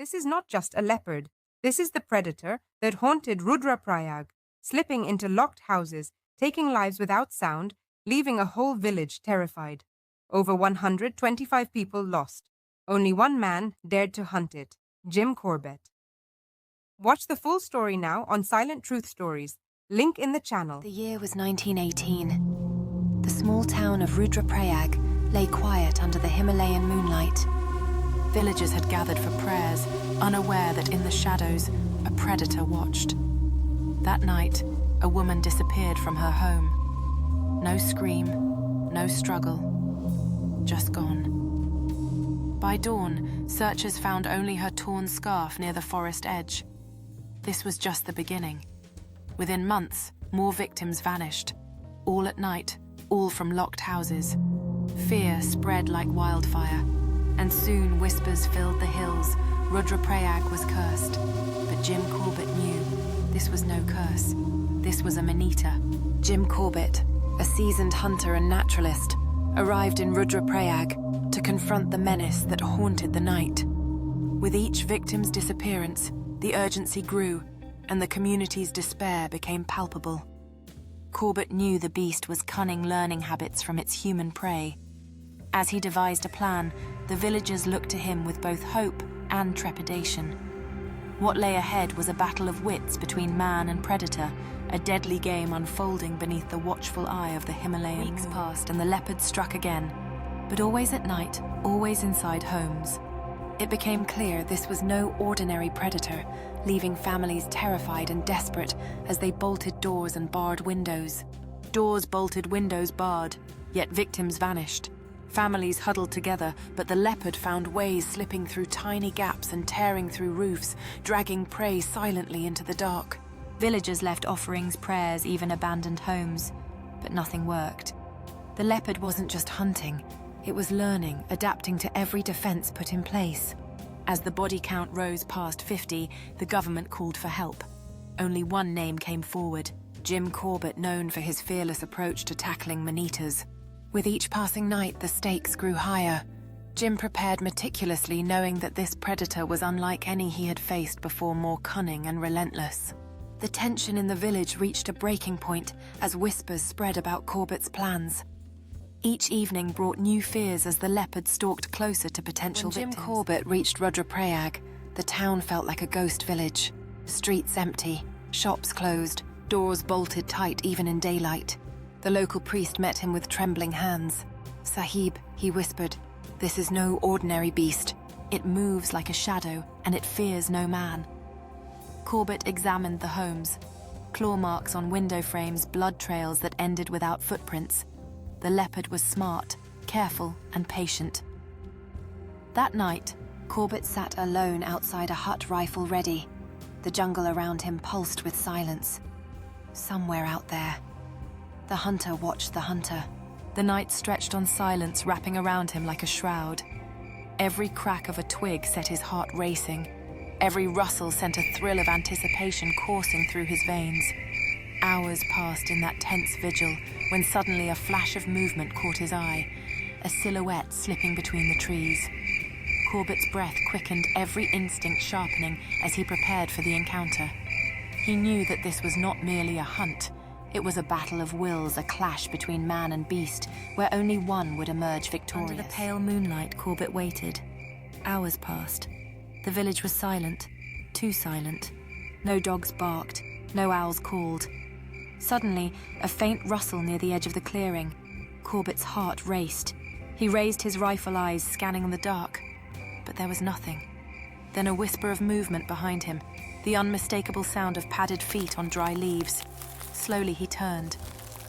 this is not just a leopard. This is the predator that haunted Rudraprayag, slipping into locked houses, taking lives without sound, leaving a whole village terrified. Over 125 people lost. Only one man dared to hunt it, Jim Corbett. Watch the full story now on Silent Truth Stories. Link in the channel. The year was 1918. The small town of Rudraprayag lay quiet under the Himalayan moonlight. Villagers had gathered for prayers, unaware that in the shadows, a predator watched. That night, a woman disappeared from her home. No scream, no struggle, just gone. By dawn, searchers found only her torn scarf near the forest edge. This was just the beginning. Within months, more victims vanished. All at night, all from locked houses. Fear spread like wildfire, and soon whispers filled the hills. Rudraprayag was cursed, but Jim Corbett knew this was no curse. This was a manita. Jim Corbett, a seasoned hunter and naturalist, arrived in Rudraprayag to confront the menace that haunted the night. With each victim's disappearance, the urgency grew, and the community's despair became palpable. Corbett knew the beast was cunning learning habits from its human prey. As he devised a plan, the villagers looked to him with both hope and trepidation. What lay ahead was a battle of wits between man and predator, a deadly game unfolding beneath the watchful eye of the Himalayan. Weeks passed and the leopard struck again, but always at night, always inside homes. It became clear this was no ordinary predator, leaving families terrified and desperate as they bolted doors and barred windows. Doors bolted, windows barred, yet victims vanished. Families huddled together, but the leopard found ways slipping through tiny gaps and tearing through roofs, dragging prey silently into the dark. Villagers left offerings, prayers, even abandoned homes, but nothing worked. The leopard wasn't just hunting. It was learning, adapting to every defense put in place. As the body count rose past 50, the government called for help. Only one name came forward, Jim Corbett, known for his fearless approach to tackling manitas. With each passing night, the stakes grew higher. Jim prepared meticulously, knowing that this predator was unlike any he had faced before, more cunning and relentless. The tension in the village reached a breaking point as whispers spread about Corbett's plans. Each evening brought new fears as the leopard stalked closer to potential victims. When Jim Corbett reached Rudraprayag, the town felt like a ghost village. Streets empty, shops closed, doors bolted tight even in daylight. The local priest met him with trembling hands. "Sahib," he whispered, "this is no ordinary beast. It moves like a shadow, and it fears no man." Corbett examined the homes. Claw marks on window frames, blood trails that ended without footprints. The leopard was smart, careful, and patient. That night, Corbett sat alone outside a hut, rifle ready. The jungle around him pulsed with silence. Somewhere out there. The hunter watched the hunter. The night stretched on silence, wrapping around him like a shroud. Every crack of a twig set his heart racing. Every rustle sent a thrill of anticipation coursing through his veins. Hours passed in that tense vigil when suddenly a flash of movement caught his eye, a silhouette slipping between the trees. Corbett's breath quickened, every instinct sharpening as he prepared for the encounter. He knew that this was not merely a hunt. It was a battle of wills, a clash between man and beast, where only one would emerge victorious. Under the pale moonlight, Corbett waited. Hours passed. The village was silent, too silent. No dogs barked, no owls called. Suddenly, a faint rustle near the edge of the clearing. Corbett's heart raced. He raised his rifle eyes, scanning the dark. But there was nothing. Then a whisper of movement behind him, the unmistakable sound of padded feet on dry leaves. Slowly he turned.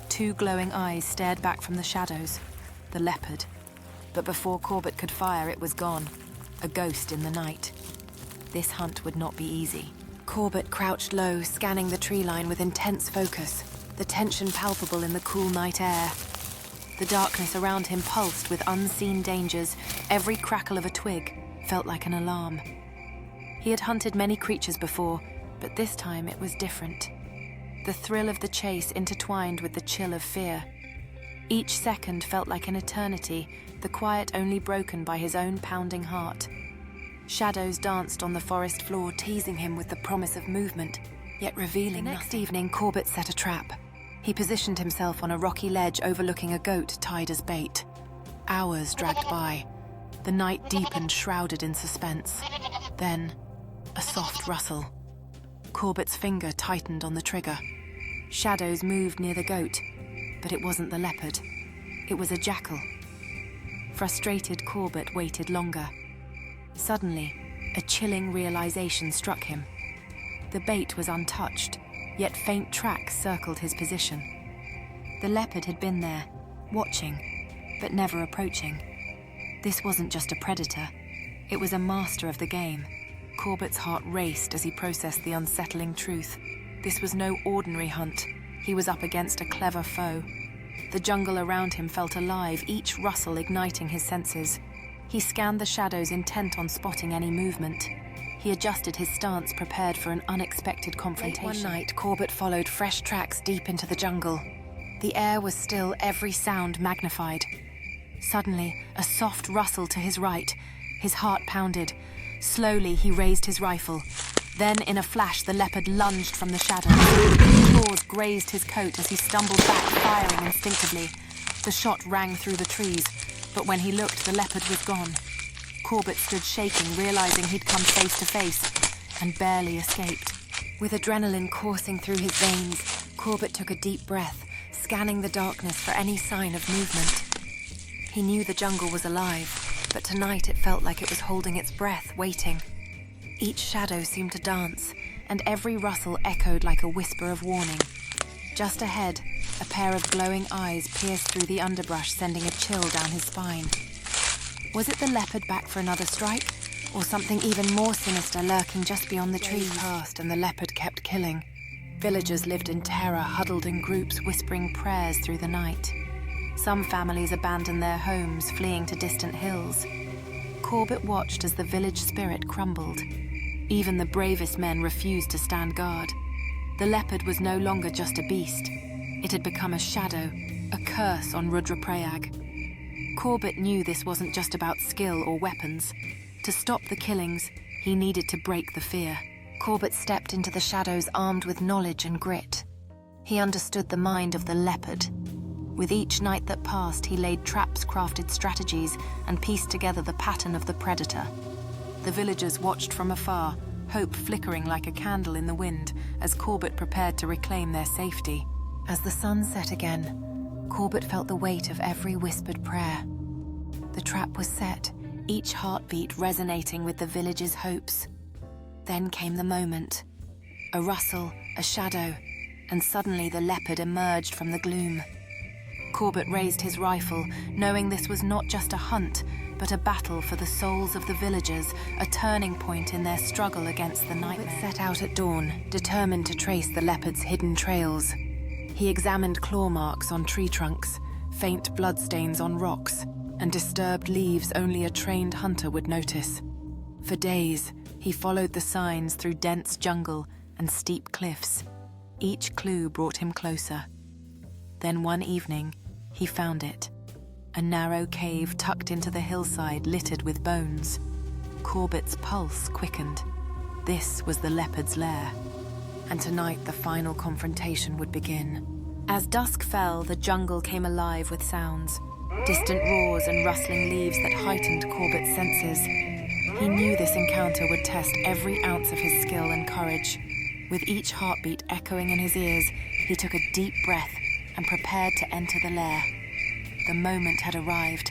Two glowing eyes stared back from the shadows. The leopard. But before Corbett could fire, it was gone. A ghost in the night. This hunt would not be easy. Corbett crouched low, scanning the tree line with intense focus, the tension palpable in the cool night air. The darkness around him pulsed with unseen dangers. Every crackle of a twig felt like an alarm. He had hunted many creatures before, but this time it was different. The thrill of the chase intertwined with the chill of fear. Each second felt like an eternity, the quiet only broken by his own pounding heart. Shadows danced on the forest floor, teasing him with the promise of movement, yet revealing nothing. Next evening, Corbett set a trap. He positioned himself on a rocky ledge overlooking a goat tied as bait. Hours dragged by. The night deepened, shrouded in suspense. Then, a soft rustle. Corbett's finger tightened on the trigger. Shadows moved near the goat, but it wasn't the leopard. It was a jackal. Frustrated, Corbett waited longer. Suddenly, a chilling realization struck him. The bait was untouched, yet faint tracks circled his position. The leopard had been there, watching, but never approaching. This wasn't just a predator. It was a master of the game. Corbett's heart raced as he processed the unsettling truth. This was no ordinary hunt. He was up against a clever foe. The jungle around him felt alive, each rustle igniting his senses. He scanned the shadows, intent on spotting any movement. He adjusted his stance, prepared for an unexpected confrontation. One night, Corbett followed fresh tracks deep into the jungle. The air was still, every sound magnified. Suddenly, a soft rustle to his right. His heart pounded. Slowly, he raised his rifle. Then, in a flash, the leopard lunged from the shadows. Claws grazed his coat as he stumbled back, firing instinctively. The shot rang through the trees, but when he looked, the leopard was gone. Corbett stood shaking, realizing he'd come face to face, and barely escaped. With adrenaline coursing through his veins, Corbett took a deep breath, scanning the darkness for any sign of movement. He knew the jungle was alive, but tonight it felt like it was holding its breath, waiting. Each shadow seemed to dance, and every rustle echoed like a whisper of warning. Just ahead, a pair of glowing eyes pierced through the underbrush, sending a chill down his spine. Was it the leopard back for another strike, or something even more sinister lurking just beyond the trees? Days passed, and the leopard kept killing. Villagers lived in terror, huddled in groups, whispering prayers through the night. Some families abandoned their homes, fleeing to distant hills. Corbett watched as the village spirit crumbled. Even the bravest men refused to stand guard. The leopard was no longer just a beast. It had become a shadow, a curse on Rudraprayag. Corbett knew this wasn't just about skill or weapons. To stop the killings, he needed to break the fear. Corbett stepped into the shadows armed with knowledge and grit. He understood the mind of the leopard. With each night that passed, he laid traps, crafted strategies, and pieced together the pattern of the predator. The villagers watched from afar, hope flickering like a candle in the wind as Corbett prepared to reclaim their safety. As the sun set again, Corbett felt the weight of every whispered prayer. The trap was set, each heartbeat resonating with the village's hopes. Then came the moment. A rustle, a shadow, and suddenly the leopard emerged from the gloom. Corbett raised his rifle, knowing this was not just a hunt, but a battle for the souls of the villagers, a turning point in their struggle against the nightmare. Corbett set out at dawn, determined to trace the leopard's hidden trails. He examined claw marks on tree trunks, faint bloodstains on rocks, and disturbed leaves only a trained hunter would notice. For days, he followed the signs through dense jungle and steep cliffs. Each clue brought him closer. Then one evening, he found it. A narrow cave tucked into the hillside littered with bones. Corbett's pulse quickened. This was the leopard's lair. And tonight the final confrontation would begin. As dusk fell, the jungle came alive with sounds. Distant roars and rustling leaves that heightened Corbett's senses. He knew this encounter would test every ounce of his skill and courage. With each heartbeat echoing in his ears, he took a deep breath and prepared to enter the lair. The moment had arrived.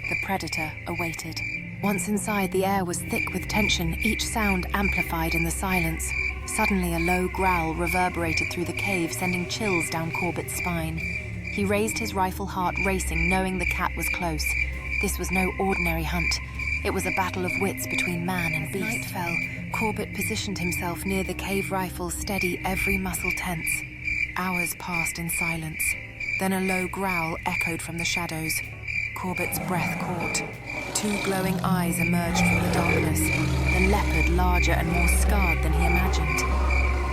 The predator awaited. Once inside, the air was thick with tension, each sound amplified in the silence. Suddenly, a low growl reverberated through the cave, sending chills down Corbett's spine. He raised his rifle, heart racing, knowing the cat was close. This was no ordinary hunt. It was a battle of wits between man and beast. Night fell. Corbett positioned himself near the cave rifle, steady, every muscle tense. Hours passed in silence. Then a low growl echoed from the shadows. Corbett's breath caught. Two glowing eyes emerged from the darkness, the leopard larger and more scarred than he imagined.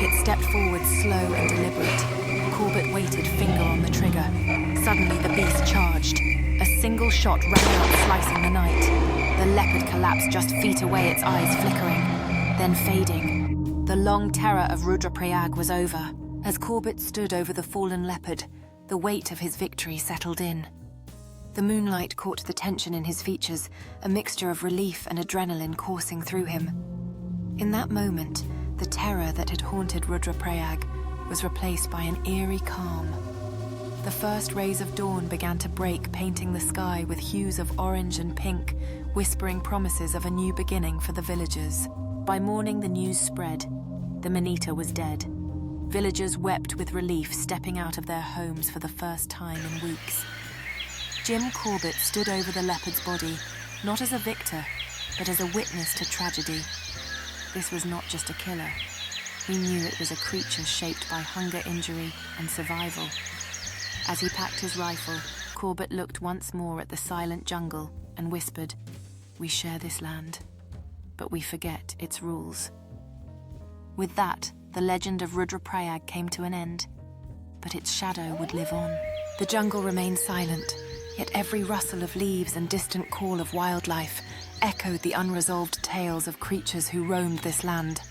It stepped forward, slow and deliberate. Corbett waited, finger on the trigger. Suddenly the beast charged. A single shot rang out, slicing the night. The leopard leopard collapse just feet away, its eyes flickering, then fading. The long terror of Rudraprayag was over. As Corbett stood over the fallen leopard, the weight of his victory settled in. The moonlight caught the tension in his features, a mixture of relief and adrenaline coursing through him. In that moment, the terror that had haunted Rudraprayag was replaced by an eerie calm. The first rays of dawn began to break, painting the sky with hues of orange and pink, whispering promises of a new beginning for the villagers. By morning, the news spread. The Manita was dead. Villagers wept with relief, stepping out of their homes for the first time in weeks. Jim Corbett stood over the leopard's body, not as a victor, but as a witness to tragedy. This was not just a killer. He knew it was a creature shaped by hunger, injury, and survival. As he packed his rifle, Corbett looked once more at the silent jungle and whispered, "We share this land, but we forget its rules." With that, the legend of Rudraprayag came to an end, but its shadow would live on. The jungle remained silent, yet every rustle of leaves and distant call of wildlife echoed the unresolved tales of creatures who roamed this land.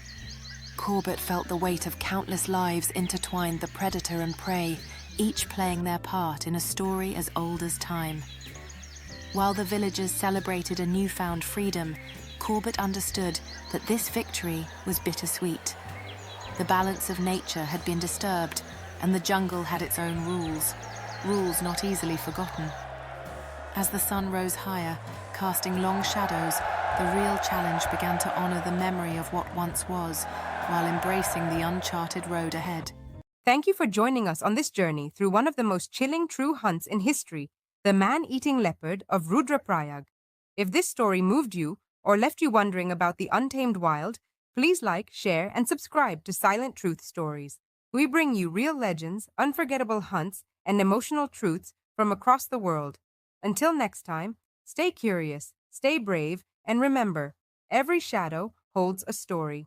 Corbett felt the weight of countless lives intertwined, the predator and prey, each playing their part in a story as old as time. While the villagers celebrated a newfound freedom, Corbett understood that this victory was bittersweet. The balance of nature had been disturbed, and the jungle had its own rules not easily forgotten. As the sun rose higher, casting long shadows, the real challenge began to honor the memory of what once was, while embracing the uncharted road ahead. Thank you for joining us on this journey through one of the most chilling true hunts in history, the man-eating leopard of Rudraprayag. If this story moved you or left you wondering about the untamed wild, please like, share, and subscribe to Silent Truth Stories. We bring you real legends, unforgettable hunts, and emotional truths from across the world. Until next time, stay curious, stay brave, and remember, every shadow holds a story.